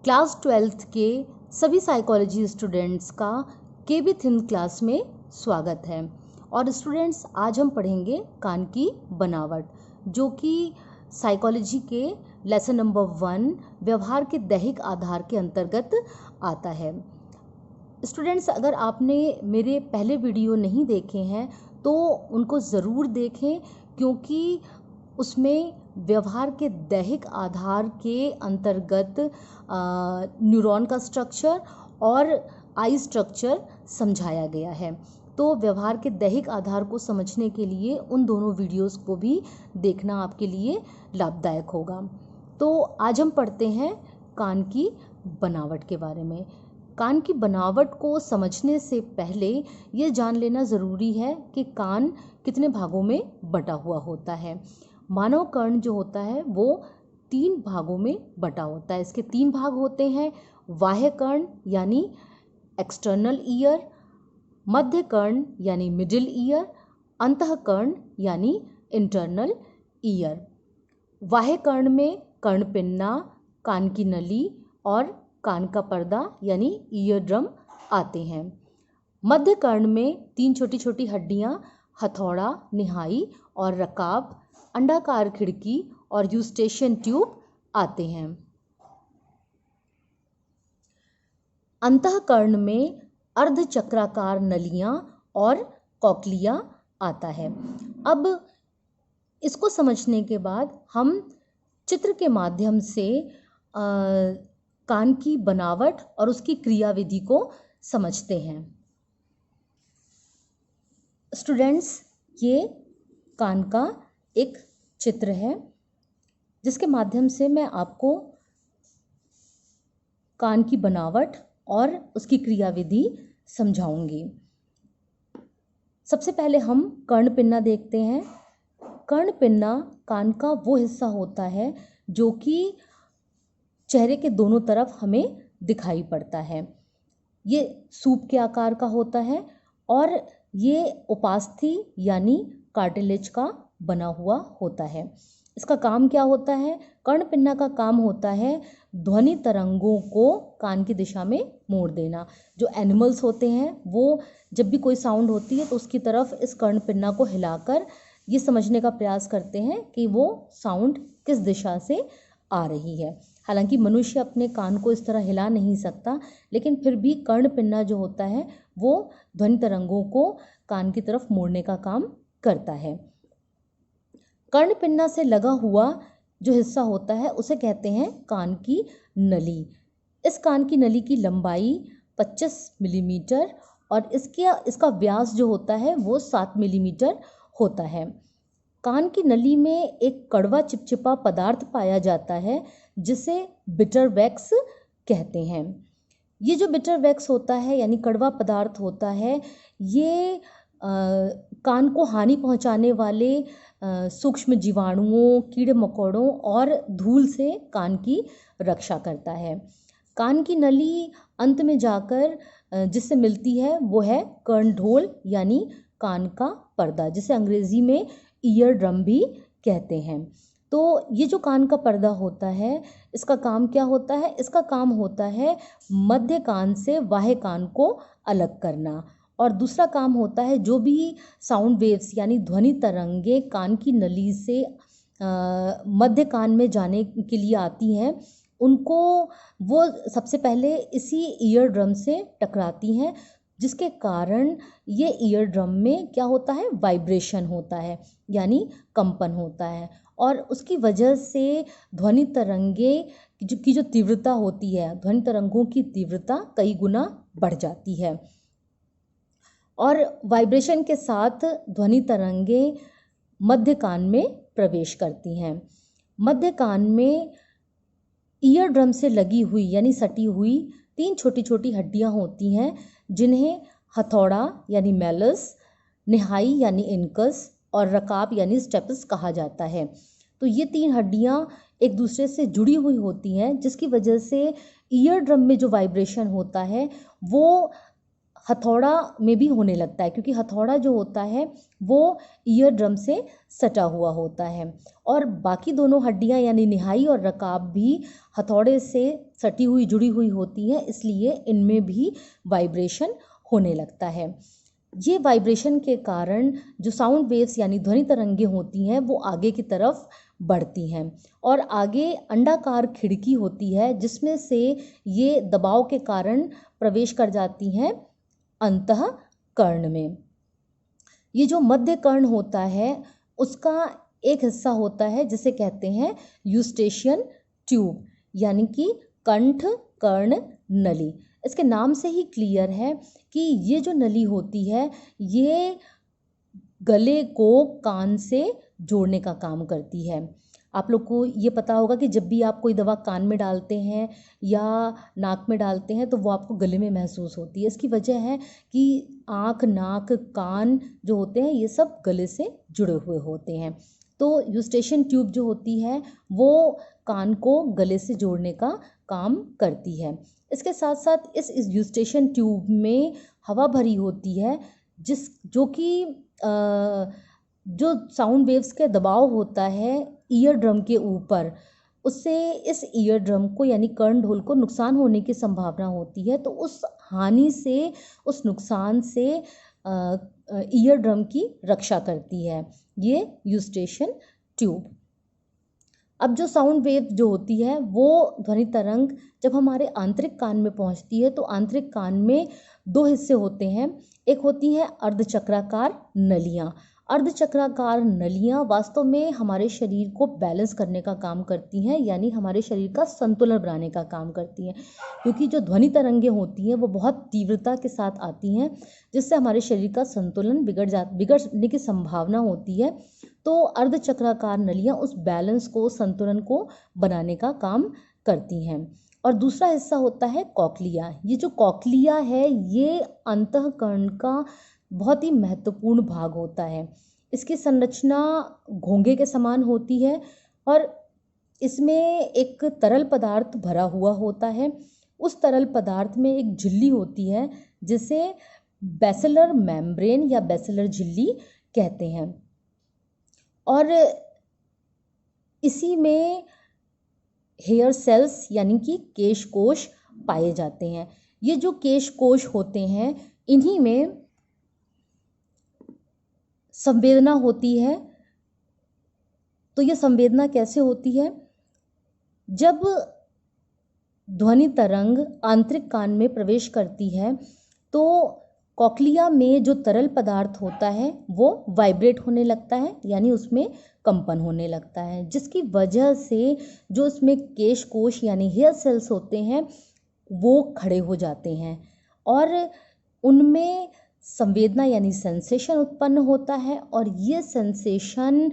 Class 12th के सभी psychology students का केबी थिन क्लास में स्वागत है। और स्टूडेंट्स, आज हम पढ़ेंगे कान की बनावट, जो कि साइकोलॉजी के लेसन नंबर 1 व्यवहार के दैहिक आधार के अंतर्गत आता है। स्टूडेंट्स, अगर आपने मेरे पहले वीडियो नहीं देखे हैं तो उनको ज़रूर देखें, क्योंकि उसमें व्यवहार के दैहिक आधार के अंतर्गत न्यूरॉन का स्ट्रक्चर और आई स्ट्रक्चर समझाया गया है। तो व्यवहार के दैहिक आधार को समझने के लिए उन दोनों वीडियोस को भी देखना आपके लिए लाभदायक होगा। तो आज हम पढ़ते हैं कान की बनावट के बारे में। कान की बनावट को समझने से पहले ये जान लेना ज़रूरी है कि कान कितने भागों में बटा हुआ होता है। मानव कर्ण जो होता है वो 3 भागों में बटा होता है। इसके 3 भाग होते हैं: बाह्य कर्ण यानी एक्सटर्नल ईयर, मध्य कर्ण यानी मिडिल ईयर, अंतःकर्ण यानी इंटरनल ईयर। बाह्य कर्ण में कर्णपिन्ना, कान की नली और कान का पर्दा यानी ईयर ड्रम आते हैं। मध्य कर्ण में 3 छोटी छोटी हड्डियां हथौड़ा, निहाई और रकाब, अंडाकार खिड़की और यूस्टेशियन ट्यूब आते हैं। अंतःकर्ण में अर्धचक्राकार नलियां और कॉक्लिया आता है। अब इसको समझने के बाद हम चित्र के माध्यम से कान की बनावट और उसकी क्रियाविधि को समझते हैं। स्टूडेंट्स, ये कान का एक चित्र है जिसके माध्यम से मैं आपको कान की बनावट और उसकी क्रियाविधि समझाऊंगी। सबसे पहले हम कर्णपिन्ना देखते हैं। कर्णपिन्ना कान का वो हिस्सा होता है जो कि चेहरे के दोनों तरफ हमें दिखाई पड़ता है। ये सूप के आकार का होता है और ये उपास्थि यानी कार्टिलेज का बना हुआ होता है। इसका काम क्या होता है? कर्णपिन्ना का काम होता है ध्वनि तरंगों को कान की दिशा में मोड़ देना। जो एनिमल्स होते हैं वो जब भी कोई साउंड होती है तो उसकी तरफ इस कर्णपिन्ना को हिलाकर ये समझने का प्रयास करते हैं कि वो साउंड किस दिशा से आ रही है। हालांकि मनुष्य अपने कान को इस तरह हिला नहीं सकता, लेकिन फिर भी कर्णपिन्ना जो होता है वो ध्वनि तरंगों को कान की तरफ मोड़ने का काम करता है। कर्णपिन्ना से लगा हुआ जो हिस्सा होता है उसे कहते हैं कान की नली। इस कान की नली की लंबाई 25 मिलीमीटर और इसका व्यास जो होता है वो 7 मिलीमीटर होता है। कान की नली में एक कड़वा चिपचिपा पदार्थ पाया जाता है जिसे बिटर वैक्स कहते हैं। ये जो बिटर वैक्स होता है यानी कड़वा पदार्थ होता है, ये कान को हानि पहुंचाने वाले सूक्ष्म जीवाणुओं, कीड़े मकोड़ों और धूल से कान की रक्षा करता है। कान की नली अंत में जाकर जिससे मिलती है वो है कर्णढोल यानी कान का पर्दा, जिसे अंग्रेजी में ईयर ड्रम भी कहते हैं। तो ये जो कान का पर्दा होता है, इसका काम क्या होता है? इसका काम होता है मध्य कान से बाह्य कान को अलग करना। और दूसरा काम होता है जो भी साउंड वेव्स यानी ध्वनि तरंगे कान की नली से मध्य कान में जाने के लिए आती हैं, उनको वो सबसे पहले इसी ईयर ड्रम से टकराती हैं, जिसके कारण ये ईयर ड्रम में क्या होता है? वाइब्रेशन होता है यानी कंपन होता है। और उसकी वजह से ध्वनि तरंगे की जो तीव्रता होती है, ध्वनि तरंगों की तीव्रता कई गुना बढ़ जाती है। और वाइब्रेशन के साथ ध्वनि तरंगे मध्य कान में प्रवेश करती हैं। मध्य कान में ईयर ड्रम से लगी हुई यानी सटी हुई 3 छोटी छोटी हड्डियां होती हैं, जिन्हें हथौड़ा यानी मैलस, निहाई यानी इनकस और रकाब यानी स्टेपस कहा जाता है। तो ये 3 हड्डियां एक दूसरे से जुड़ी हुई होती हैं, जिसकी वजह से ईयर ड्रम में जो वाइब्रेशन होता है वो हथौड़ा में भी होने लगता है, क्योंकि हथौड़ा जो होता है वो ईयर ड्रम से सटा हुआ होता है, और बाकी दोनों हड्डियां यानी निहाई और रकाब भी हथौड़े से सटी हुई जुड़ी हुई होती हैं, इसलिए इनमें भी वाइब्रेशन होने लगता है। ये वाइब्रेशन के कारण जो साउंड वेव्स यानी ध्वनि तरंगें होती हैं वो आगे की तरफ बढ़ती हैं, और आगे अंडाकार खिड़की होती है जिसमें से ये दबाव के कारण प्रवेश कर जाती हैं अंतःकर्ण में। ये जो मध्य कर्ण होता है उसका एक हिस्सा होता है जिसे कहते हैं यूस्टेशियन ट्यूब, यानी कि कंठ कर्ण नली। इसके नाम से ही क्लियर है कि ये जो नली होती है ये गले को कान से जोड़ने का काम करती है। आप लोग को ये पता होगा कि जब भी आप कोई दवा कान में डालते हैं या नाक में डालते हैं तो वो आपको गले में महसूस होती है। इसकी वजह है कि आँख, नाक, कान जो होते हैं ये सब गले से जुड़े हुए होते हैं। तो यूस्टेशियन ट्यूब जो होती है वो कान को गले से जोड़ने का काम करती है। इसके साथ साथ इस यूस्टेशियन ट्यूब में हवा भरी होती है जो कि जो साउंड वेव्स के दबाव होता है ईयर ड्रम के ऊपर, उससे इस ईयर ड्रम को यानी कर्णढोल को नुकसान होने की संभावना होती है। तो उस हानि से, उस नुकसान से ईयर ड्रम की रक्षा करती है ये यूस्टेशियन ट्यूब। अब जो साउंड वेव जो होती है वो ध्वनि तरंग जब हमारे आंतरिक कान में पहुंचती है तो आंतरिक कान में दो हिस्से होते हैं। एक होती हैं अर्धचक्राकार नलियाँ। अर्धचक्राकार नलियाँ वास्तव में हमारे शरीर को बैलेंस करने का काम करती हैं, यानी हमारे शरीर का संतुलन बनाने का काम करती हैं, क्योंकि जो ध्वनि तरंगें होती हैं वो बहुत तीव्रता के साथ आती हैं जिससे हमारे शरीर का संतुलन बिगड़ने की संभावना होती है। तो अर्धचक्राकार नलियाँ उस बैलेंस को, संतुलन को बनाने का काम करती हैं। और दूसरा हिस्सा होता है कॉक्लिया। ये जो कॉक्लिया है ये अंतःकरण का बहुत ही महत्वपूर्ण भाग होता है। इसकी संरचना घोंघे के समान होती है और इसमें एक तरल पदार्थ भरा हुआ होता है। उस तरल पदार्थ में एक झिल्ली होती है जिसे बेसिलर मेम्ब्रेन या बेसिलर झिल्ली कहते हैं, और इसी में हेयर सेल्स यानी कि केश कोश पाए जाते हैं। ये जो केश कोश होते हैं इन्हीं में संवेदना होती है। तो ये संवेदना कैसे होती है? जब ध्वनि तरंग आंतरिक कान में प्रवेश करती है तो कॉक्लिया में जो तरल पदार्थ होता है वो वाइब्रेट होने लगता है, यानी उसमें कंपन होने लगता है, जिसकी वजह से जो उसमें केश कोश यानी हेयर सेल्स होते हैं वो खड़े हो जाते हैं और उनमें संवेदना यानी सेंसेशन उत्पन्न होता है। और ये सेंसेशन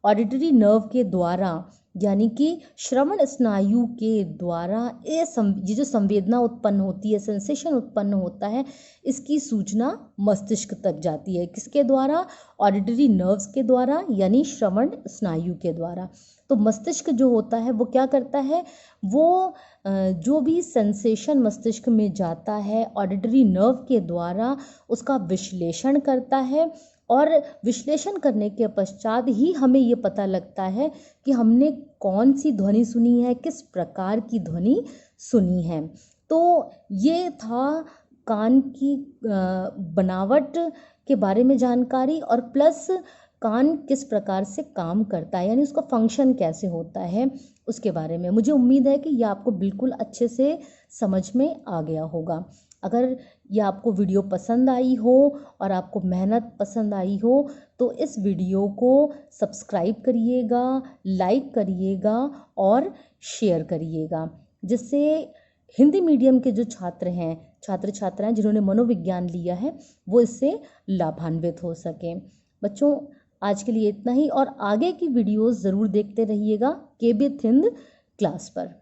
ऑडिटरी नर्व के द्वारा यानी कि श्रवण स्नायु के द्वारा ये जो संवेदना उत्पन्न होती है, सेंसेशन उत्पन्न होता है, इसकी सूचना मस्तिष्क तक जाती है। किसके द्वारा? ऑडिटरी नर्व्स के द्वारा यानी श्रवण स्नायु के द्वारा। तो मस्तिष्क जो होता है वो क्या करता है, वो जो भी सेंसेशन मस्तिष्क में जाता है ऑडिटरी नर्व के द्वारा उसका विश्लेषण करता है, और विश्लेषण करने के पश्चात ही हमें ये पता लगता है कि हमने कौन सी ध्वनि सुनी है, किस प्रकार की ध्वनि सुनी है। तो ये था कान की बनावट के बारे में जानकारी, और प्लस कान किस प्रकार से काम करता है यानी उसका फंक्शन कैसे होता है उसके बारे में। मुझे उम्मीद है कि ये आपको बिल्कुल अच्छे से समझ में आ गया होगा। अगर ये आपको वीडियो पसंद आई हो और आपको मेहनत पसंद आई हो तो इस वीडियो को सब्सक्राइब करिएगा, लाइक करिएगा और शेयर करिएगा, जिससे हिंदी मीडियम के जो छात्र छात्राएं जिन्होंने मनोविज्ञान लिया है वो इससे लाभान्वित हो सकें। बच्चों, आज के लिए इतना ही, और आगे की वीडियोस ज़रूर देखते रहिएगा केबी थिंद क्लास पर।